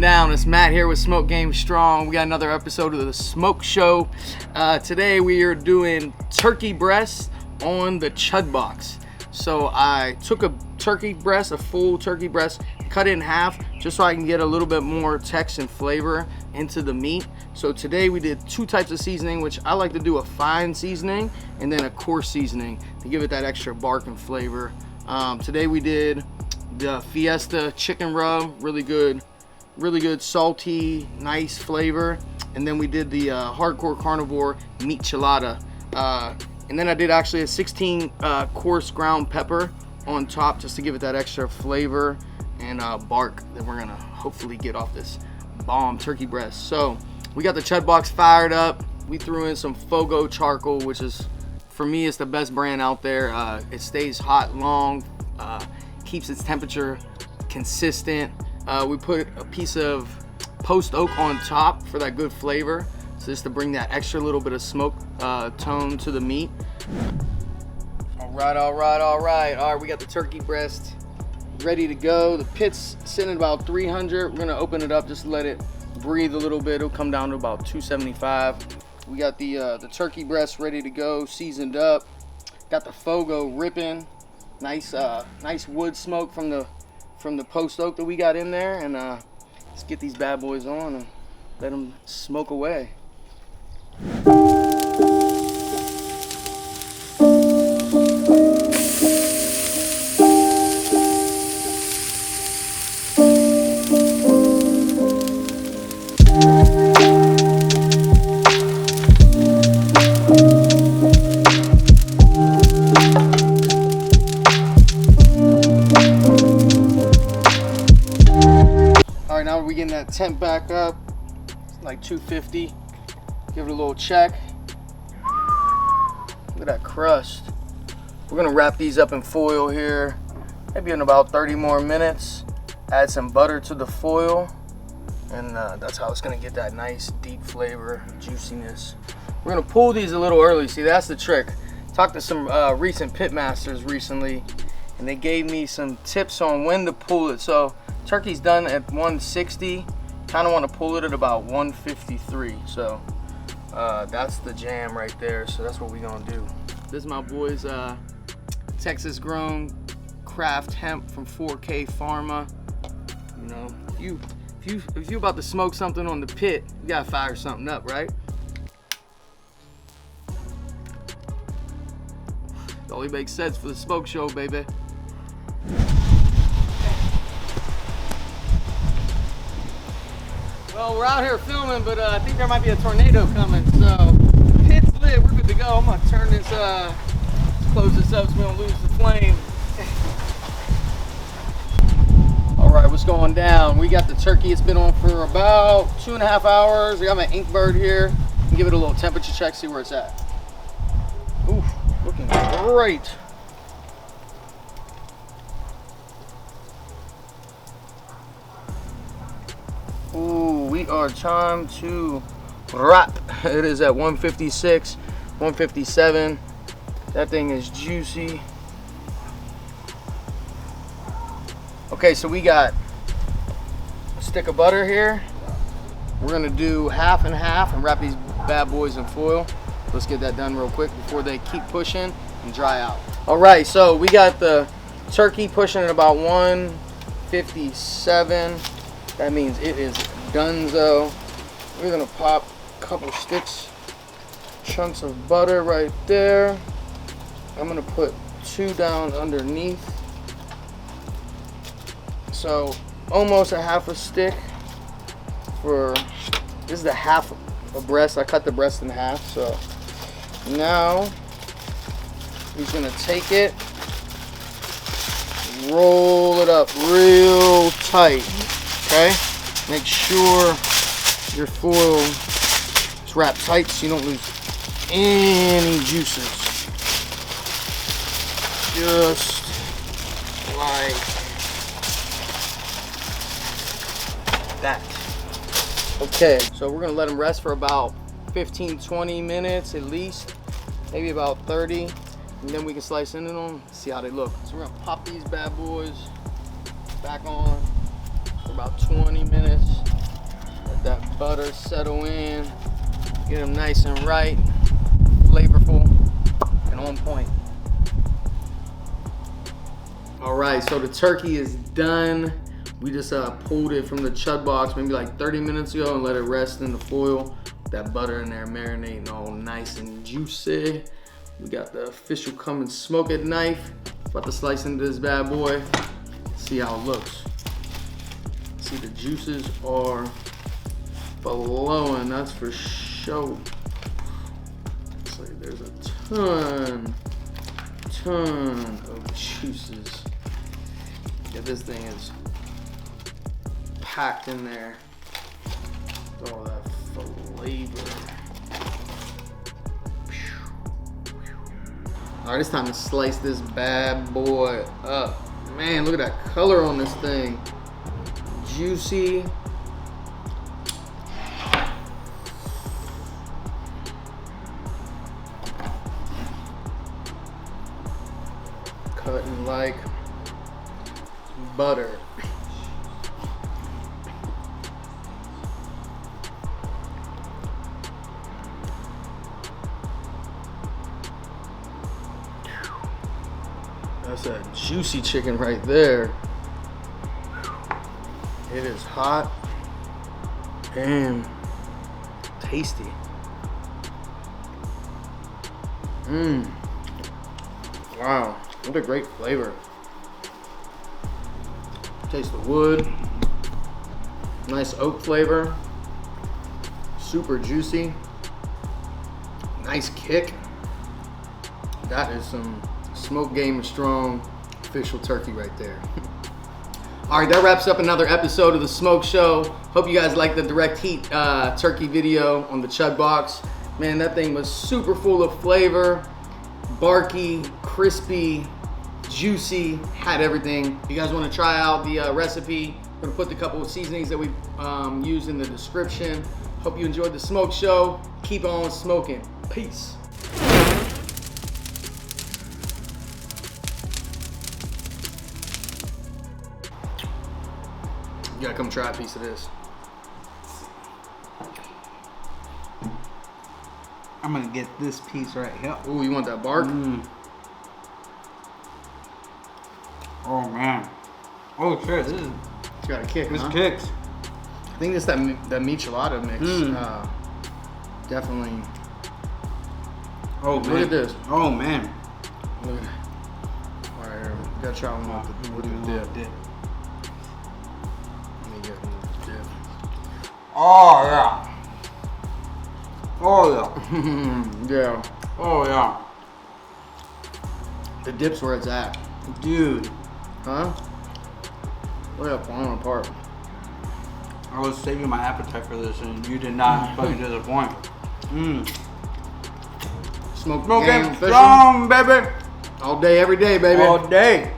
down? It's Matt here with Smoke Game Strong. We got another episode of the Smoke Show. Today we are doing turkey breast on the Chud box. So I took a turkey breast, a full turkey breast, cut it in half just so I can get a little bit more text and flavor into the meat. So today we did two types of seasoning, which I like to do a fine seasoning and then a coarse seasoning to give it that extra bark and flavor. Today we did the Fiesta chicken rub, really good salty, nice flavor. And then we did the hardcore carnivore meat chilada. And then I did actually a 16 coarse ground pepper on top just to give it that extra flavor and bark that we're gonna hopefully get off this bomb turkey breast. So we got the Chud box fired up. We threw in some Fogo Charcoal, which is, for me, it's the best brand out there. It stays hot long, keeps its temperature consistent. We put a piece of post oak on top for that good flavor, so just to bring that extra little bit of smoke tone to the meat. All right, we got the turkey breast ready to go. The pit's sitting at about 300. We're gonna open it up, just let it breathe a little bit. It'll come down to about 275. We got the turkey breast ready to go, seasoned up. Got the Fogo ripping. Nice wood smoke from the post oak that we got in there, and let's get these bad boys on and let them smoke away. Now we're getting that temp back up, like 250. Give it a little check. Look at that crust. We're gonna wrap these up in foil here, maybe in about 30 more minutes. Add some butter to the foil, and that's how it's gonna get that nice deep flavor, juiciness. We're gonna pull these a little early. See, that's the trick. Talked to some recent pit masters recently, and they gave me some tips on when to pull it. So turkey's done at 160. Kind of want to pull it at about 153. So that's the jam right there. So that's what we're gonna do. This is my boys, Texas grown craft hemp from 4K Pharma. You know, if you about to smoke something on the pit, you gotta fire something up, right? It only makes sense for the Smoke Show, baby. Well, we're out here filming, but I think there might be a tornado coming, so pit's lit, we're good to go. I'm gonna turn this, close this up so we don't lose the flame. All right, what's going down? We got the turkey, it's been on for about 2.5 hours. I got my ink bird here. Give it a little temperature check, see where it's at. Ooh, looking great. Ooh, we are time to wrap. It is at 156, 157. That thing is juicy. Okay, so we got a stick of butter here. We're gonna do half and half and wrap these bad boys in foil. Let's get that done real quick before they keep pushing and dry out. All right, so we got the turkey pushing at about 157. That means it is donezo. We're gonna pop a couple sticks, chunks of butter right there. I'm gonna put 2 down underneath. So almost a half a stick for, this is the half a breast. I cut the breast in half. So now he's gonna take it, roll it up real tight. Okay, make sure your foil is wrapped tight so you don't lose any juices. Just like that. Okay, so we're gonna let them rest for about 15-20 minutes at least, maybe about 30, and then we can slice into them, see how they look. So we're gonna pop these bad boys back on. for about 20 minutes. Let that butter settle in. Get them nice and right, flavorful, and on point. All right, so the turkey is done. We just pulled it from the Chud box maybe like 30 minutes ago and let it rest in the foil. That butter in there marinating all nice and juicy. We got the official come and smoke it knife. About to slice into this bad boy. See how it looks. See, the juices are flowing, that's for sure. So there's a ton of juices. Yeah, this thing is packed in there with all that flavor. All right, it's time to slice this bad boy up. Man, look at that color on this thing. Juicy. Cutting like butter. That's that juicy chicken right there. It is hot and tasty. Wow, what a great flavor. Taste the wood. Nice oak flavor. Super juicy. Nice kick. That is some Smoke Game Strong official turkey right there. All right, that wraps up another episode of the Smoke Show. Hope you guys liked the direct heat turkey video on the Chud box. Man, that thing was super full of flavor, barky, crispy, juicy, had everything. If you guys want to try out the recipe, I'm gonna put the couple of seasonings that we used in the description. Hope you enjoyed the Smoke Show. Keep on smoking. Peace. You gotta come try a piece of this. I'm gonna get this piece right here. Ooh, you want that bark? Oh man. Oh shit, this is. It's got a kick. This huh? kicks. I think it's that michelada mix. Definitely. Oh Look man. at this. Oh man. Look at that. All right, here. We gotta try one with the dip. Let me get the dip. Oh yeah. Oh yeah. Yeah. Oh yeah. The dip's where it's at. Dude. Huh? Look at that falling apart. I was saving my appetite for this and you did not fucking disappoint. Smoke Smoke Game Game official. Strong, baby. All day, every day, baby. All day.